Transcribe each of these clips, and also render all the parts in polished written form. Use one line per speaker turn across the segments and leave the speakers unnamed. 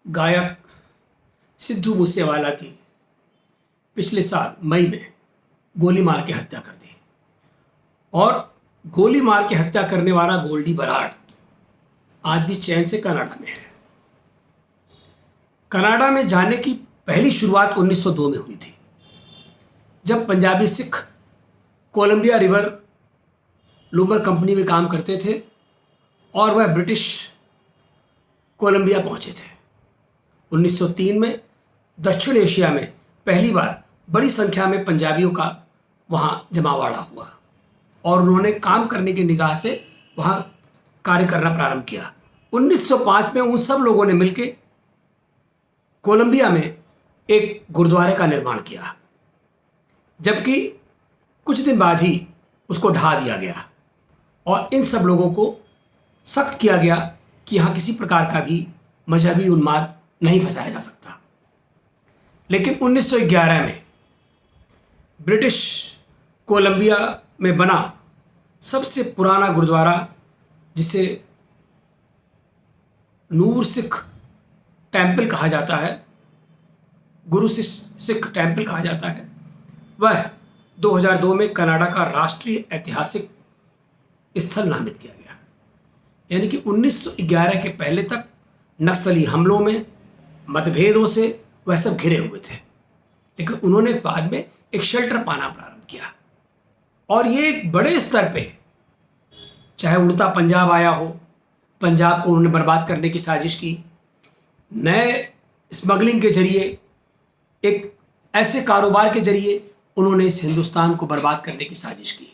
गायक सिद्धू मूसेवाला की पिछले साल मई में गोली मार के हत्या कर दी और गोली मार के हत्या करने वाला गोल्डी बराड़ आज भी चैन से कनाडा में है। कनाडा में जाने की पहली शुरुआत 1902 में हुई थी, जब पंजाबी सिख कोलंबिया रिवर लूमर कंपनी में काम करते थे और वह ब्रिटिश कोलंबिया पहुंचे थे। 1903 में दक्षिण एशिया में पहली बार बड़ी संख्या में पंजाबियों का वहाँ जमावड़ा हुआ और उन्होंने काम करने की निगाह से वहाँ कार्य करना प्रारंभ किया। 1905 में उन सब लोगों ने मिलकर कोलंबिया में एक गुरुद्वारे का निर्माण किया, जबकि कुछ दिन बाद ही उसको ढा दिया गया और इन सब लोगों को सख्त किया गया कि यहाँ किसी प्रकार का भी मजहबी उन्माद नहीं फंसाया जा सकता। लेकिन 1911 में ब्रिटिश कोलंबिया में बना सबसे पुराना गुरुद्वारा, जिसे नूर सिख टेम्पल कहा जाता है, गुरु सिख टेम्पल कहा जाता है, वह 2002 में कनाडा का राष्ट्रीय ऐतिहासिक स्थल नामित किया गया। यानी कि 1911 के पहले तक नक्सली हमलों में मतभेदों से वह सब घिरे हुए थे, लेकिन उन्होंने बाद में एक शेल्टर पाना प्रारंभ किया और ये एक बड़े स्तर पे, चाहे उड़ता पंजाब आया हो, पंजाब को उन्होंने बर्बाद करने की साजिश की, नए स्मगलिंग के जरिए, एक ऐसे कारोबार के जरिए उन्होंने इस हिंदुस्तान को बर्बाद करने की साजिश की।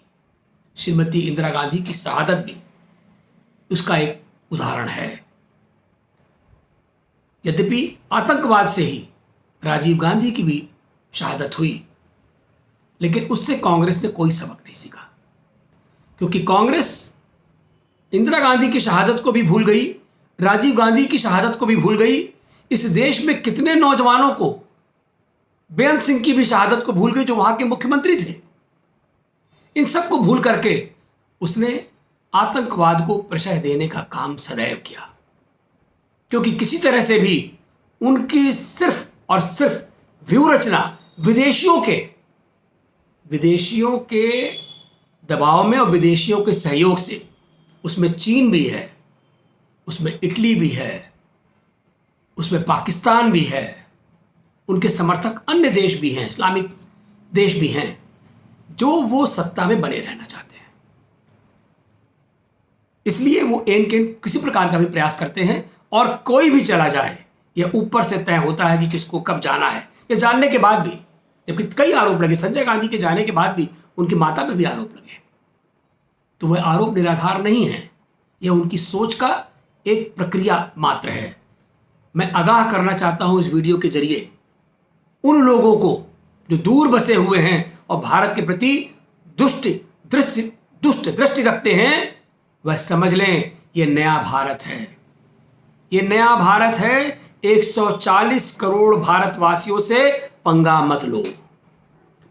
श्रीमती इंदिरा गांधी की शहादत भी उसका एक उदाहरण है। यद्यपि आतंकवाद से ही राजीव गांधी की भी शहादत हुई, लेकिन उससे कांग्रेस ने कोई सबक नहीं सीखा, क्योंकि कांग्रेस इंदिरा गांधी की शहादत को भी भूल गई, राजीव गांधी की शहादत को भी भूल गई। इस देश में कितने नौजवानों को, बेअंत सिंह की भी शहादत को भूल गई जो वहां के मुख्यमंत्री थे। इन सब को भूल करके उसने आतंकवाद को प्रश्रय देने का काम सदैव किया, क्योंकि किसी तरह से भी उनकी सिर्फ और सिर्फ व्यूह रचना विदेशियों के दबाव में और विदेशियों के सहयोग से, उसमें चीन भी है, उसमें इटली भी है, उसमें पाकिस्तान भी है, उनके समर्थक अन्य देश भी हैं, इस्लामिक देश भी हैं, जो वो सत्ता में बने रहना चाहते हैं। इसलिए वो किसी प्रकार का भी प्रयास करते हैं और कोई भी चला जाए, यह ऊपर से तय होता है कि किसको कब जाना है। ये जानने के बाद भी, जबकि कई आरोप लगे, संजय गांधी के जाने के बाद भी उनकी माता पर भी आरोप लगे, तो वह आरोप निराधार नहीं है, यह उनकी सोच का एक प्रक्रिया मात्र है। मैं आगाह करना चाहता हूं इस वीडियो के जरिए उन लोगों को जो दूर बसे हुए हैं और भारत के प्रति दुष्ट दृष्टि रखते हैं, वह समझ लें ये नया भारत है। ये नया भारत है। 140 करोड़ भारतवासियों से पंगा मत लो,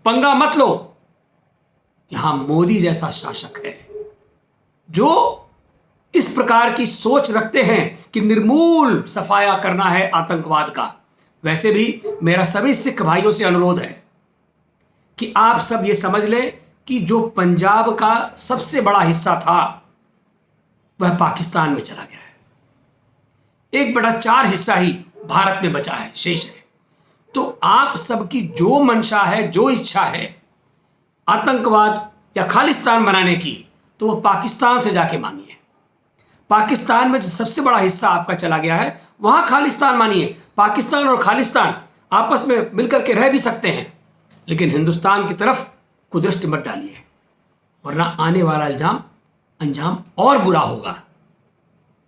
पंगा मत लो। यहां मोदी जैसा शासक है जो इस प्रकार की सोच रखते हैं कि निर्मूल सफाया करना है आतंकवाद का। वैसे भी मेरा सभी सिख भाइयों से अनुरोध है कि आप सब ये समझ लें कि जो पंजाब का सबसे बड़ा हिस्सा था वह पाकिस्तान में चला गया है। 1/4 हिस्सा ही भारत में बचा है, शेष है। तो आप सबकी जो मंशा है, जो इच्छा है आतंकवाद या खालिस्तान बनाने की, तो वह पाकिस्तान से जाके मांगिए। पाकिस्तान में जो सबसे बड़ा हिस्सा आपका चला गया है, वहां खालिस्तान मानिए। पाकिस्तान और खालिस्तान आपस में मिलकर के रह भी सकते हैं, लेकिन हिंदुस्तान की तरफ कुदृष्टि मत डालिए, वरना आने वाला अंजाम और बुरा होगा।